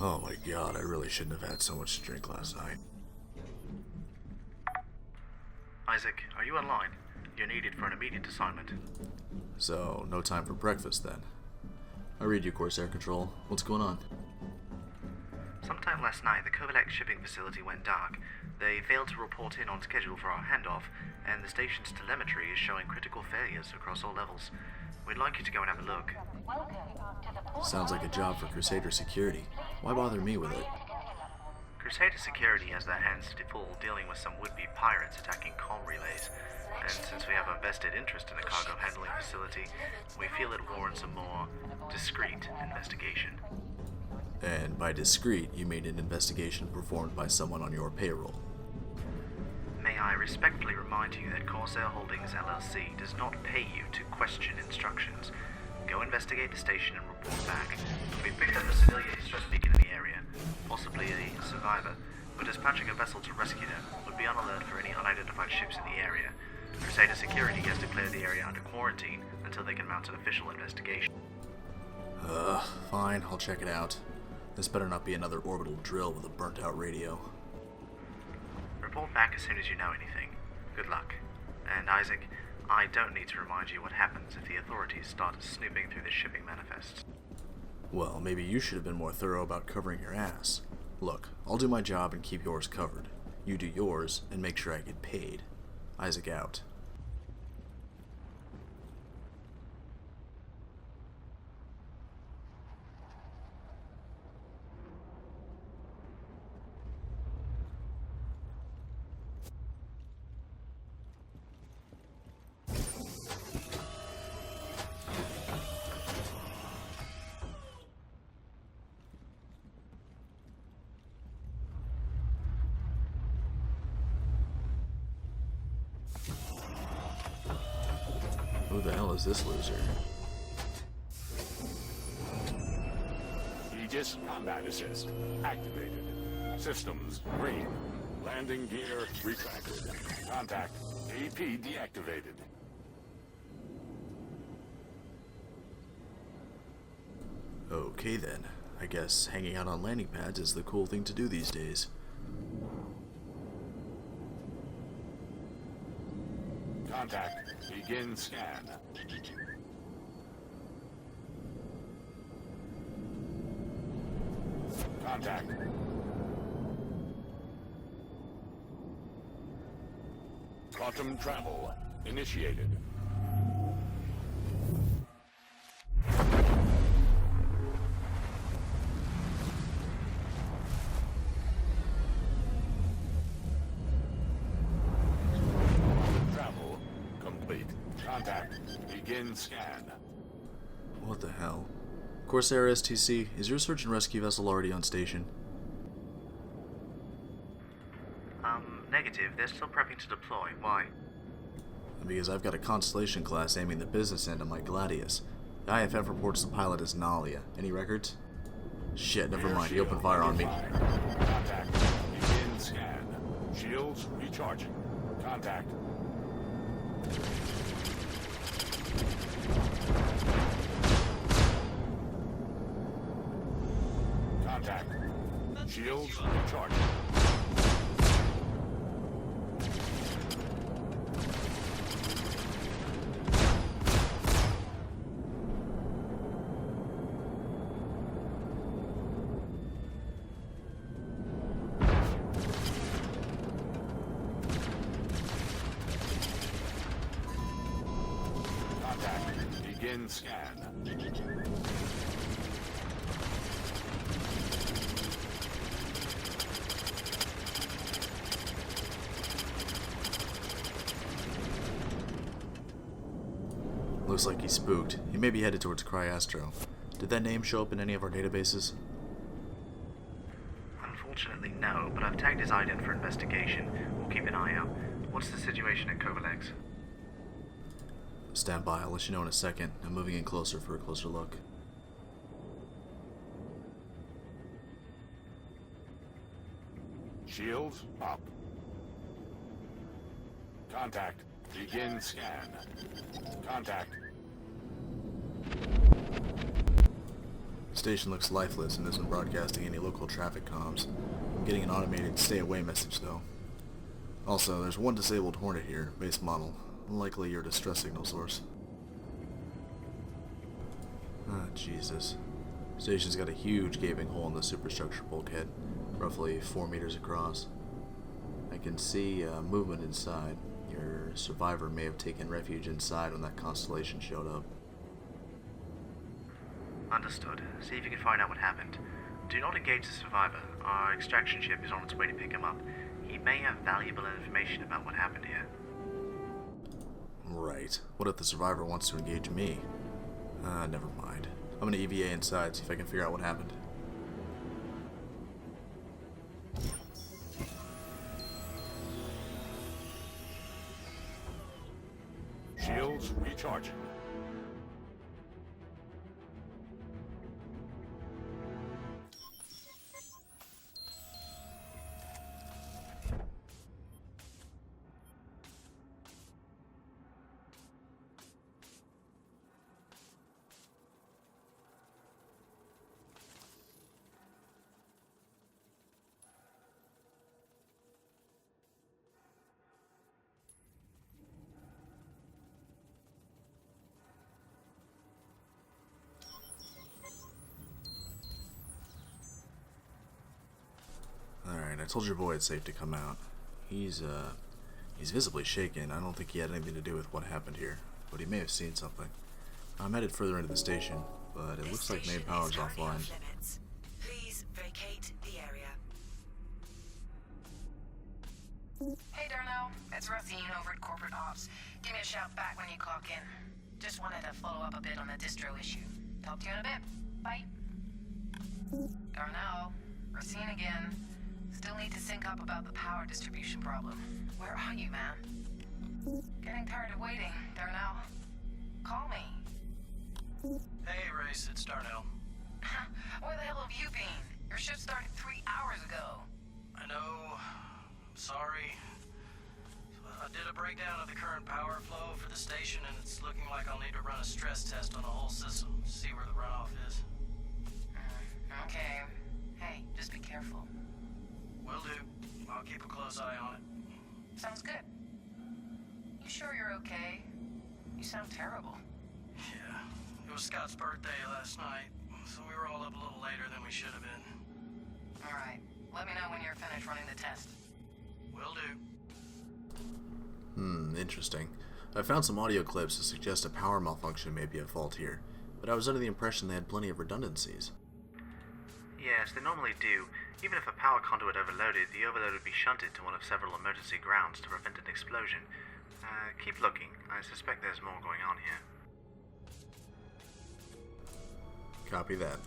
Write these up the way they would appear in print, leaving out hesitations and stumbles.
Oh my god, I really shouldn't have had so much to drink last night. Isaac, are you online? You're needed for an immediate assignment. So, no time for breakfast then. I read you, Corsair Control. What's going on? Sometime last night, the Kovalek shipping facility went dark. They failed to report in on schedule for our handoff, and the station's telemetry is showing critical failures across all levels. We'd like you to go and have a look. Sounds like a job for Crusader Security. Why bother me with it? Crusader Security has their hands full dealing with some would-be pirates attacking comm relays, and since we have a vested interest in the cargo handling facility, we feel it warrants a more discreet investigation. And by discreet, you mean an investigation performed by someone on your payroll. May I respectfully remind you that Corsair Holdings LLC does not pay you to question instructions. Go investigate the station and report back. We've picked up a civilian distress beacon in the area, possibly a survivor. We're dispatching a vessel to rescue them. We'll be on alert for any unidentified ships in the area. Crusader Security has declared the area under quarantine until they can mount an official investigation. Fine, I'll check it out. This better not be another orbital drill with a burnt-out radio. Report back as soon as you know anything. Good luck. And Isaac, I don't need to remind you what happens if the authorities start snooping through the shipping manifests. Well, maybe you should have been more thorough about covering your ass. Look, I'll do my job and keep yours covered. You do yours, and make sure I get paid. Isaac out. Who the hell is this loser? Aegis Combat Assist activated. Systems green. Landing gear retracted. Contact AP deactivated. Okay then. I guess hanging out on landing pads is the cool thing to do these days. Contact. Begin scan. Contact. Quantum travel initiated. Travel complete. Contact. Begin scan. What the hell? Corsair STC, is your search and rescue vessel already on station? Negative. They're still prepping to deploy. Why? Because I've got a Constellation class aiming the business end of my Gladius. The IFF reports the pilot is Nalia. Any records? Shit, never mind. He opened fire on me. Contact. Begin scan. Shields recharging. Contact. Contact. Shields recharging. Contact. Begin scan. Looks like he's spooked. He may be headed towards Cryastro. Did that name show up in any of our databases? Unfortunately, no, but I've tagged his ident for investigation. We'll keep an eye out. What's the situation at Kovalek's? Stand by, I'll let you know in a second. I'm moving in closer for a closer look. Shields up. Contact. Begin scan. Contact. station looks lifeless and isn't broadcasting any local traffic comms. I'm getting an automated stay away message though. Also, there's one disabled Hornet here, base model. Likely your distress signal source. Ah, Jesus. Station's got a huge gaping hole in the superstructure bulkhead, roughly 4 meters across. I can see movement inside. Your survivor may have taken refuge inside when that constellation showed up. Understood. See if you can find out what happened. Do not engage the survivor. Our extraction ship is on its way to pick him up. He may have valuable information about what happened here. Right. What if the survivor wants to engage me? Never mind. I'm gonna EVA inside, see if I can figure out what happened. Shields recharging. Alright, I told your boy it's safe to come out. He's visibly shaken. I don't think he had anything to do with what happened here, but he may have seen something. I'm headed further into the station, but it looks like main power's offline. Please vacate the area. Hey Darnell, it's Racine over at Corporate Ops. Give me a shout back when you clock in. Just wanted to follow up a bit on the distro issue. Talk to you in a bit. Bye. Darnell, Racine again. Still need to sync up about the power distribution problem. Where are you, man? Getting tired of waiting, Darnell. Call me. Hey, Race, it's Darnell. Where the hell have you been? Your shift started 3 hours ago. I know. I'm sorry. I did a breakdown of the current power flow for the station, and it's looking like I'll need to run a stress test on the whole system to see where the runoff is. Okay. Hey, just be careful. Will do. I'll keep a close eye on it. Sounds good. You sure you're okay? You sound terrible. Yeah. It was Scott's birthday last night, so we were all up a little later than we should have been. Alright. Let me know when you're finished running the test. Will do. Interesting. I found some audio clips that suggest a power malfunction may be at fault here, but I was under the impression they had plenty of redundancies. Yes, they normally do. Even if a power conduit overloaded, the overload would be shunted to one of several emergency grounds to prevent an explosion. Keep looking. I suspect there's more going on here. Copy that.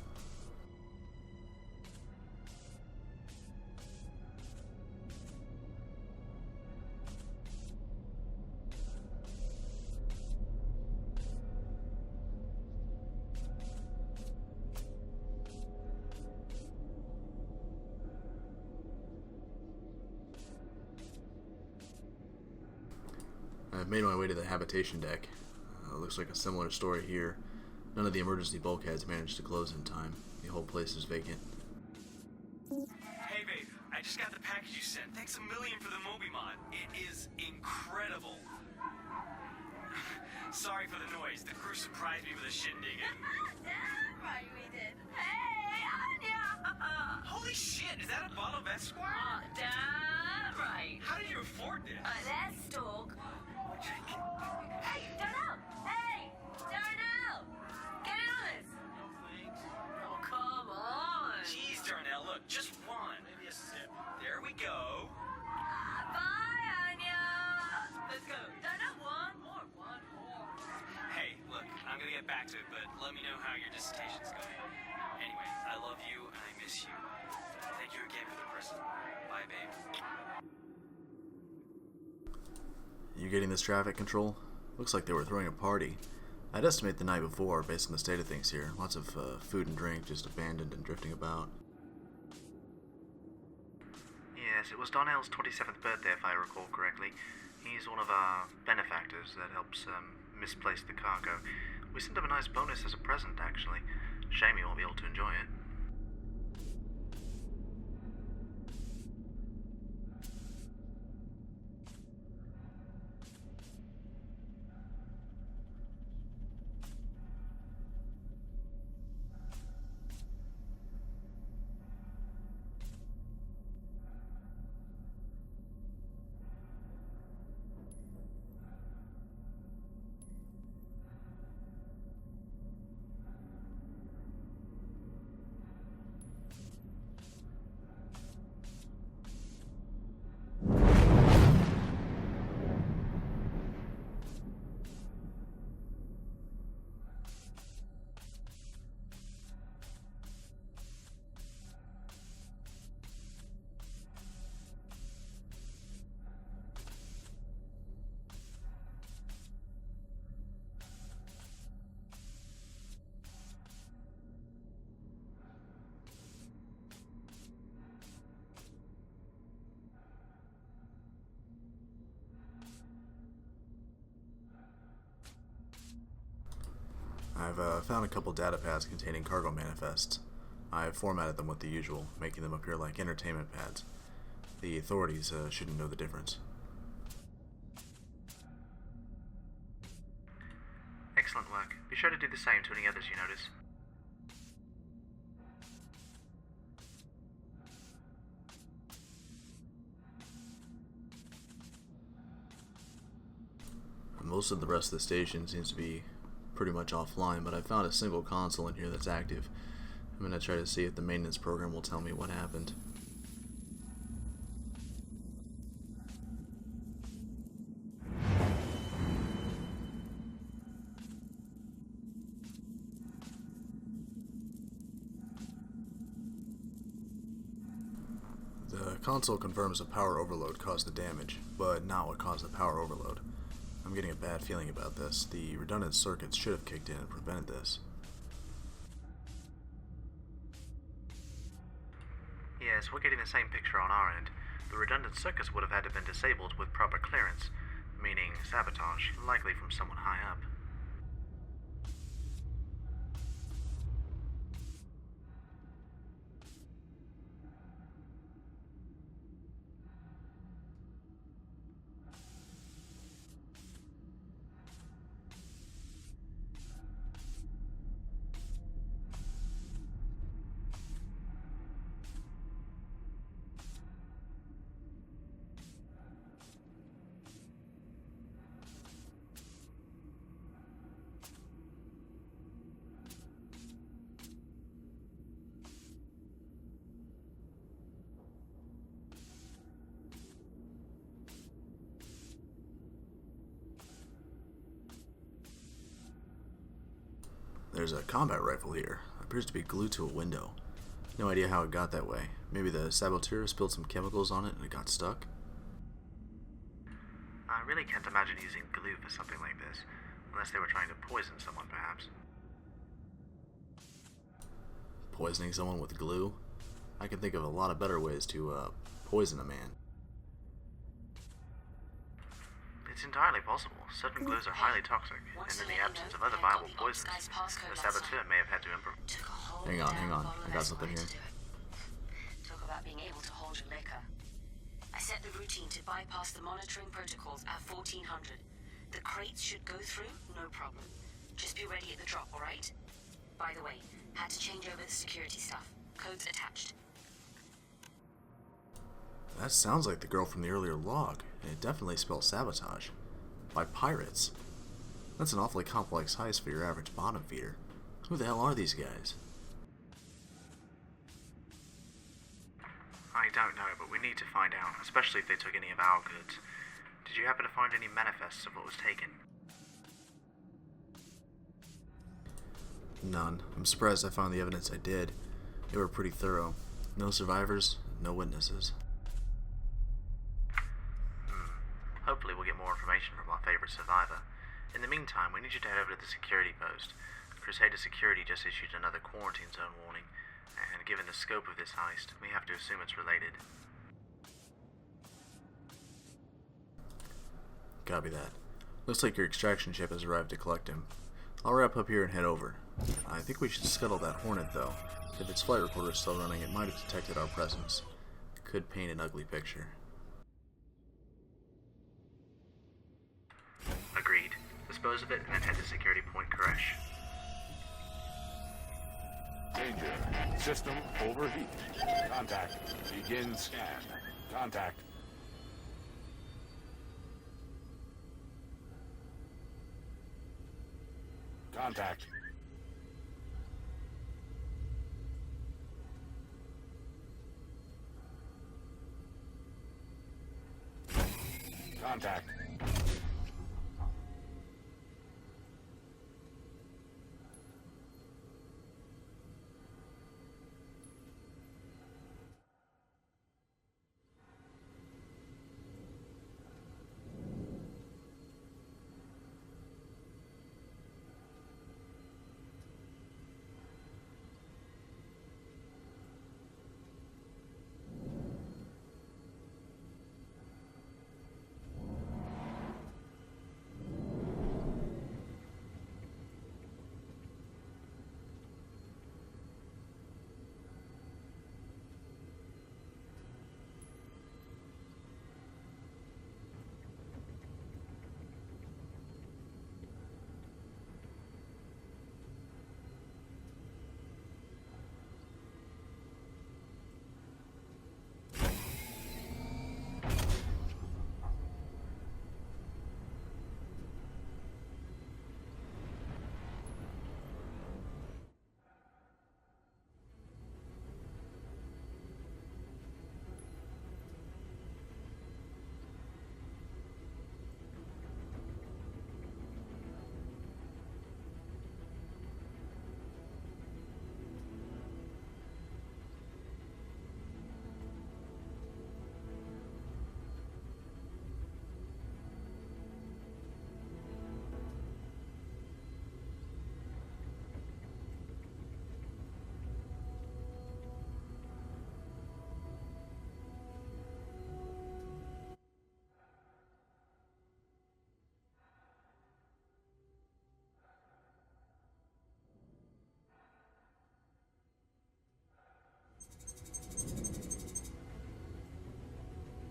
I've made my way to the habitation deck. Looks like a similar story here. None of the emergency bulkheads managed to close in time. The whole place is vacant. Hey babe, I just got the package you sent. Thanks a million for the Moby mod. It is incredible. Sorry for the noise. The crew surprised me with a shindig. Right, we did. Hey, Anya! Holy shit, is that a bottle of Esquire? Oh, damn right. How did you afford this? Let's talk. Hey, Darnell! Hey! Darnell! Get in on this! Oh, come on! Jeez, Darnell, look, just one. Maybe a sip. There we go. Bye, Anya! Let's go. Darnell, one more. Hey, look, I'm gonna get back to it, but let me know how your dissertation's going. Anyway, I love you and I miss you. Thank you again for the present. Bye, babe. You getting this traffic control? Looks like they were throwing a party. I'd estimate the night before, based on the state of things here. Lots of food and drink just abandoned and drifting about. Yes, it was Darnell's 27th birthday, if I recall correctly. He's one of our benefactors that helps misplace the cargo. We sent him a nice bonus as a present, actually. Shame you won't be able to enjoy it. I've found a couple data pads containing cargo manifests. I've formatted them with the usual, making them appear like entertainment pads. The authorities shouldn't know the difference. Excellent work. Be sure to do the same to any others you notice. Most of the rest of the station seems to be pretty much offline, but I found a single console in here that's active. I'm going to try to see if the maintenance program will tell me what happened. The console confirms a power overload caused the damage, but not what caused the power overload. I'm getting a bad feeling about this. The redundant circuits should have kicked in and prevented this. Yes, we're getting the same picture on our end. The redundant circuits would have had to have been disabled with proper clearance, meaning sabotage, likely from someone high up. There's a combat rifle here. Appears to be glued to a window. No idea how it got that way. Maybe the saboteur spilled some chemicals on it and it got stuck? I really can't imagine using glue for something like this, unless they were trying to poison someone, perhaps. Poisoning someone with glue? I can think of a lot of better ways to poison a man. It's entirely possible. Certain glues are highly toxic, and in the absence of other viable poisons, the saboteur may have had to improvise. Hang on. I got something here. Talk about being able to hold your liquor. I set the routine to bypass the monitoring protocols at 1400. The crates should go through, no problem. Just be ready at the drop, alright? By the way, had to change over the security stuff. Codes attached. That sounds like the girl from the earlier log, and it definitely spells sabotage. By pirates. That's an awfully complex heist for your average bottom feeder. Who the hell are these guys? I don't know, but we need to find out, especially if they took any of our goods. Did you happen to find any manifests of what was taken? None. I'm surprised I found the evidence I did. They were pretty thorough. No survivors, no witnesses. Hopefully we'll get more information from our favorite survivor. In the meantime, we need you to head over to the security post. Crusader Security just issued another quarantine zone warning, and given the scope of this heist, we have to assume it's related. Copy that. Looks like your extraction ship has arrived to collect him. I'll wrap up here and head over. I think we should scuttle that Hornet, though. If its flight recorder is still running, it might have detected our presence. It could paint an ugly picture. Agreed. Dispose of it and then head to security point Koresh. Danger. System overheat. Contact. Begin scan. Contact. Contact. Contact.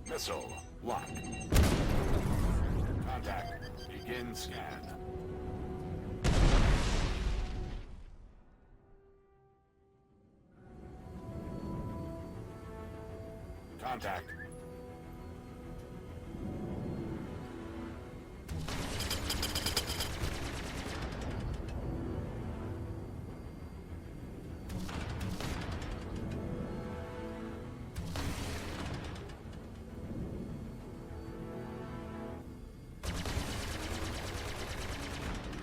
Missile lock. Contact. Begin scan. Contact.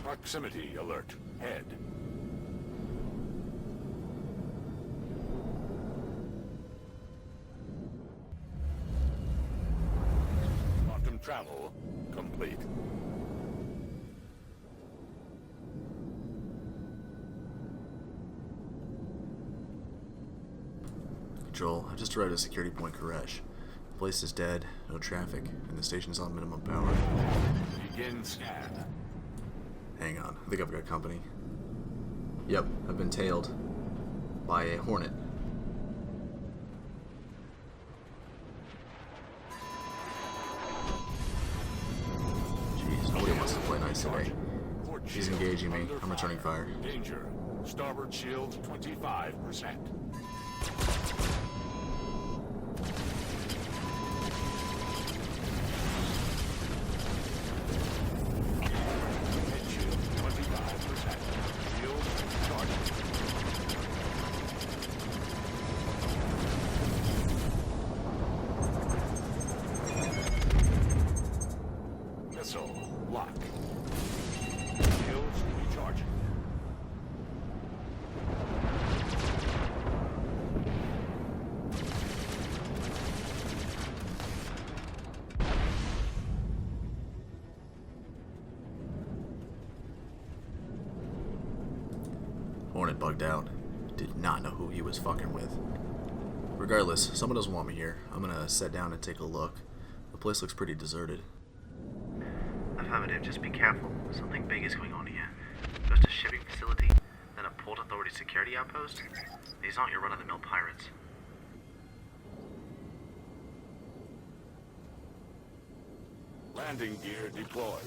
Proximity alert. Head. Quantum travel complete. Control, I just arrived at security point Koresh. The place is dead, no traffic, and the station's on minimum power. Begin scan. Hang on, I think I've got company. Yep, I've been tailed by a Hornet. Jeez, nobody wants to play nice today. She's engaging me. I'm returning fire. Danger. Starboard shield 25%. Head shield 25%. Shield charging. Missile lock. Shields recharging. Hornet bugged out. Did not know who he was fucking with. Regardless, someone doesn't want me here. I'm gonna sit down and take a look. The place looks pretty deserted. Affirmative, just be careful. Something big is going on here. first a shipping facility, then a Port Authority security outpost? These aren't your run-of-the-mill pirates. Landing gear deployed.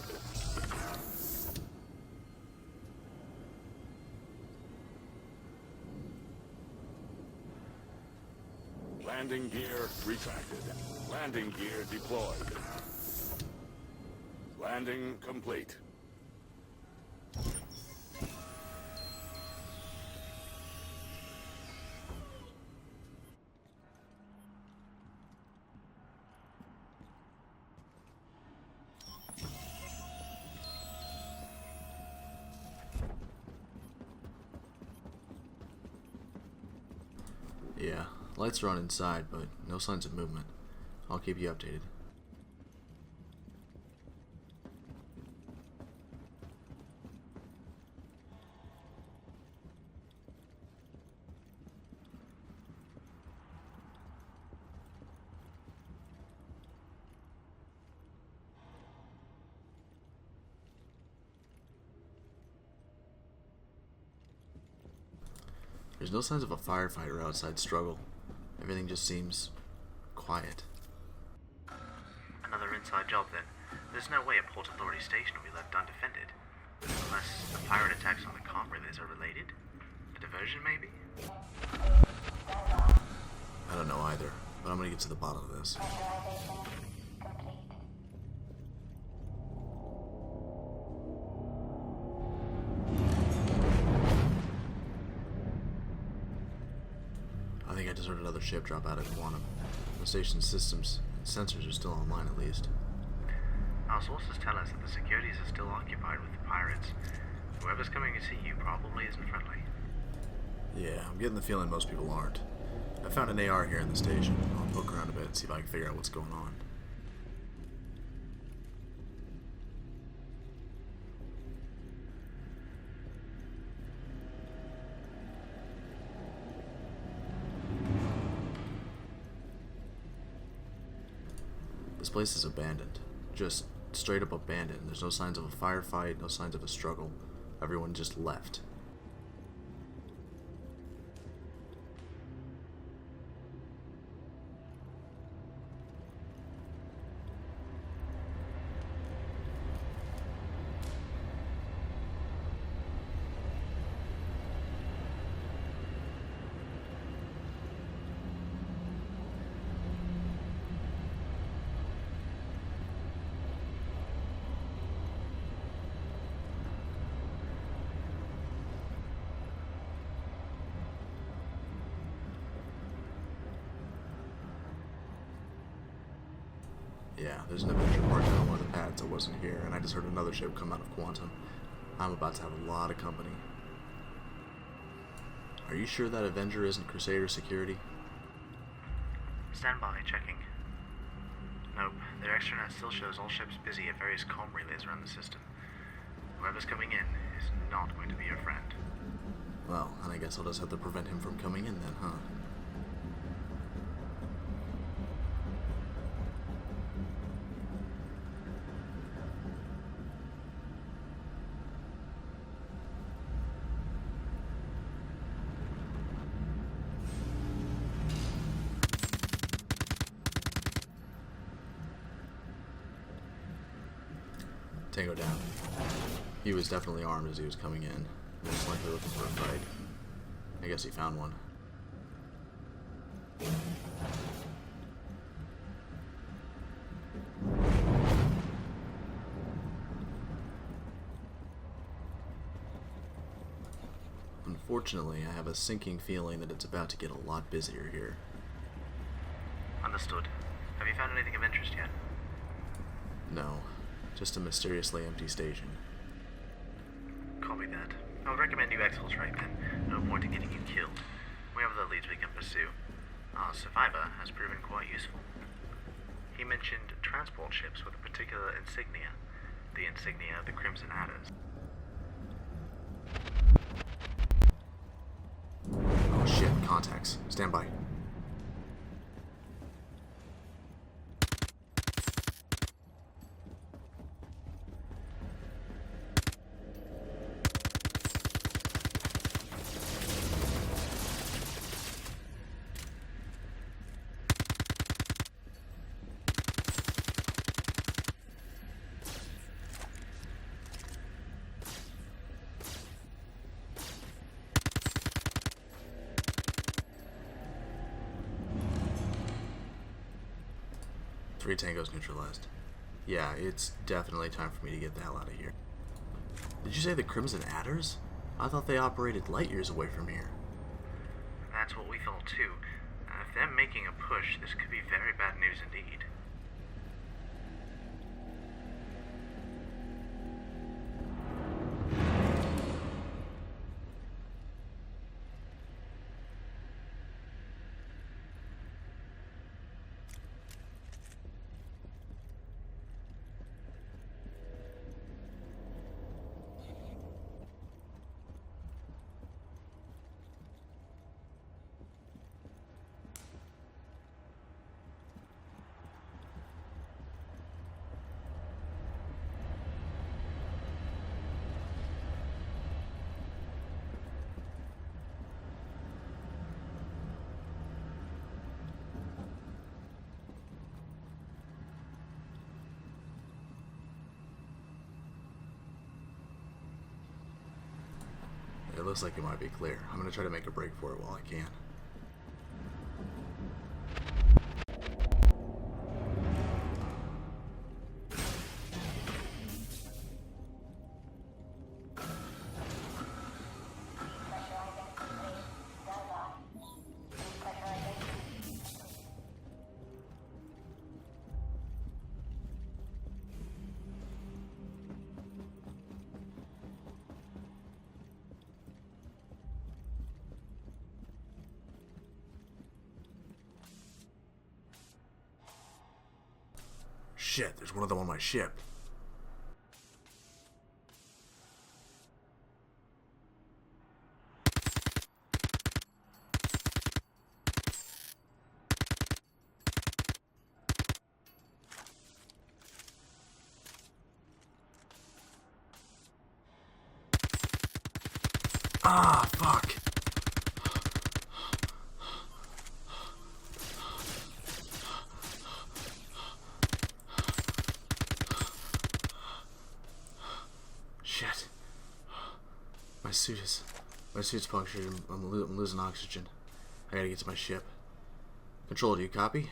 Landing gear retracted. Landing gear deployed. Landing complete. Yeah, lights are on inside, but no signs of movement. I'll keep you updated. There's no signs of a firefighter outside struggle. Everything just seems quiet. Another inside job then. There's no way a Port Authority station will be left undefended. Unless the pirate attacks on the comm relays are related? A diversion maybe? I don't know either, but I'm gonna get to the bottom of this. I think I just heard another ship drop out of Quantum. The station's systems and sensors are still online at least. Our sources tell us that the securities are still occupied with the pirates. Whoever's coming to see you probably isn't friendly. Yeah, I'm getting the feeling most people aren't. I found an AR here in the station. I'll poke around a bit and see if I can figure out what's going on. This place is abandoned. Just straight up abandoned. There's no signs of a firefight, no signs of a struggle. Everyone just left. Yeah, there's an Avenger parked on one of the pads that wasn't here, and I just heard another ship come out of Quantum. I'm about to have a lot of company. Are you sure that Avenger isn't Crusader security? Stand by, checking. Nope, their extranet still shows all ships busy at various comm relays around the system. Whoever's coming in is not going to be your friend. Well, and I guess I'll just have to prevent him from coming in then, huh? Tango down. He was definitely armed as he was coming in. Most likely looking for a fight. I guess he found one. Unfortunately, I have a sinking feeling that it's about to get a lot busier here. Understood. Have you found anything of interest yet? No, just a mysteriously empty station. Copy that. I would recommend you exfiltrate then. No point in getting you killed. We have other leads we can pursue. Our survivor has proven quite useful. He mentioned transport ships with a particular insignia. The insignia of the Crimson Adders. Oh shit, contacts. Stand by. 3 tangos neutralized. Yeah, it's definitely time for me to get the hell out of here. Did you say the Crimson Adders? I thought they operated light years away from here. That's what we thought too. If they're making a push, this could be very bad news indeed. It looks like it might be clear. I'm gonna try to make a break for it while I can. Shit, there's one of them on my ship. Ah, fuck. Shit. My suit's punctured. I'm losing oxygen. I gotta get to my ship. Control, do you copy?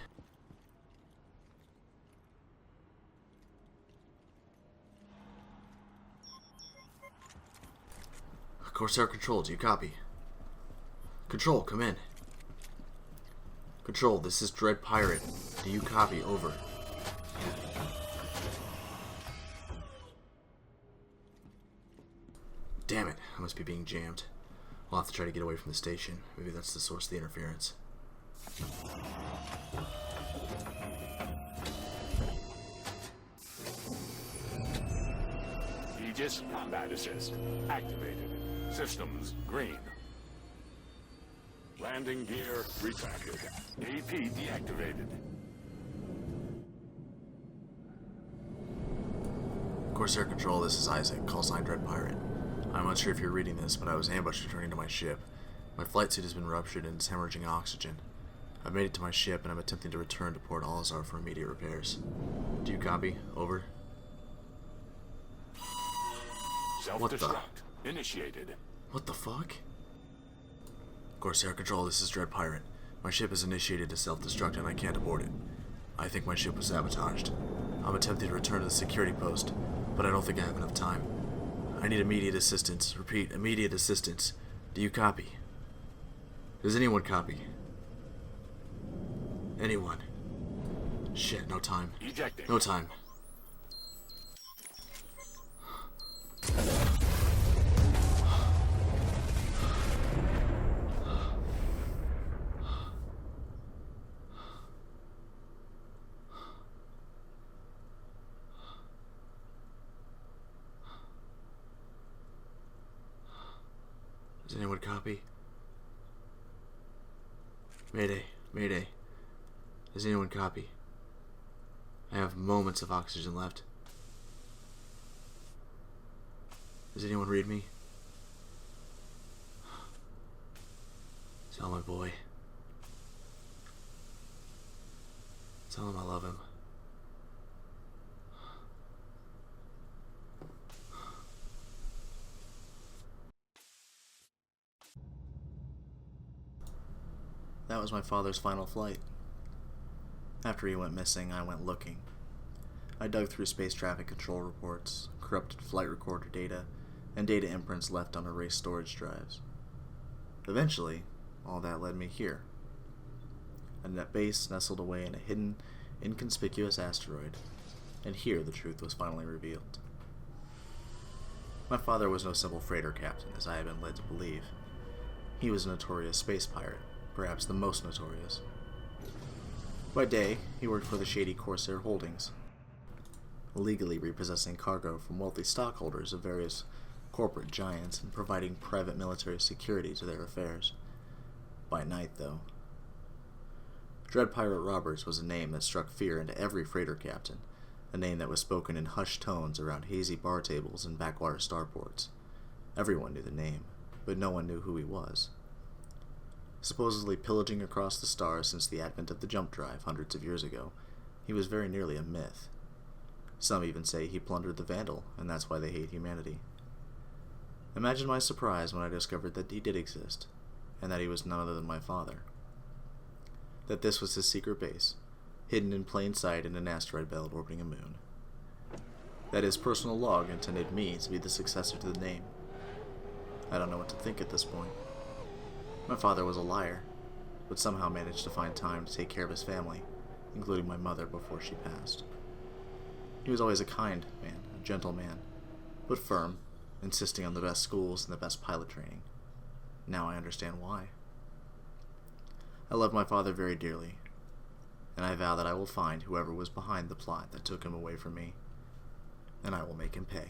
Corsair Control, do you copy? Control, come in. Control, this is Dread Pirate. Do you copy? Over. Damn it, I must be being jammed. I'll have to try to get away from the station. Maybe that's the source of the interference. Aegis Combat Assist activated. Systems green. Landing gear retracted. AP deactivated. Corsair Control, this is Isaac, call sign Dread Pirate. I'm not sure if you're reading this, but I was ambushed returning to my ship. My flight suit has been ruptured and is hemorrhaging oxygen. I've made it to my ship and I'm attempting to return to Port Alizar for immediate repairs. Do you copy? Over. Self-destruct initiated. What the fuck? Corsair Control, this is Dread Pirate. My ship has initiated a self-destruct and I can't abort it. I think my ship was sabotaged. I'm attempting to return to the security post, but I don't think I have enough time. I need immediate assistance. Repeat, immediate assistance. Do you copy? Does anyone copy? Anyone? Shit, no time. Ejecting. No time. Does anyone copy? Mayday, mayday. Does anyone copy? I have moments of oxygen left. Does anyone read me? Tell my boy. Tell him I love him. That was my father's final flight. After he went missing, I went looking. I dug through space traffic control reports, corrupted flight recorder data, and data imprints left on erased storage drives. Eventually, all that led me here. A net base nestled away in a hidden, inconspicuous asteroid, and here the truth was finally revealed. My father was no simple freighter captain, as I had been led to believe. He was a notorious space pirate, perhaps the most notorious. By day, he worked for the shady Corsair Holdings, illegally repossessing cargo from wealthy stockholders of various corporate giants and providing private military security to their affairs. By night, though, Dread Pirate Roberts was a name that struck fear into every freighter captain, a name that was spoken in hushed tones around hazy bar tables and backwater starports. Everyone knew the name, but no one knew who he was. Supposedly pillaging across the stars since the advent of the jump drive hundreds of years ago, he was very nearly a myth. Some even say he plundered the Vandal, and that's why they hate humanity. Imagine my surprise when I discovered that he did exist, and that he was none other than my father. That this was his secret base, hidden in plain sight in an asteroid belt orbiting a moon. That his personal log intended me to be the successor to the name. I don't know what to think at this point. My father was a liar, but somehow managed to find time to take care of his family, including my mother before she passed. He was always a kind man, a gentle man, but firm, insisting on the best schools and the best pilot training. Now I understand why. I love my father very dearly, and I vow that I will find whoever was behind the plot that took him away from me, and I will make him pay.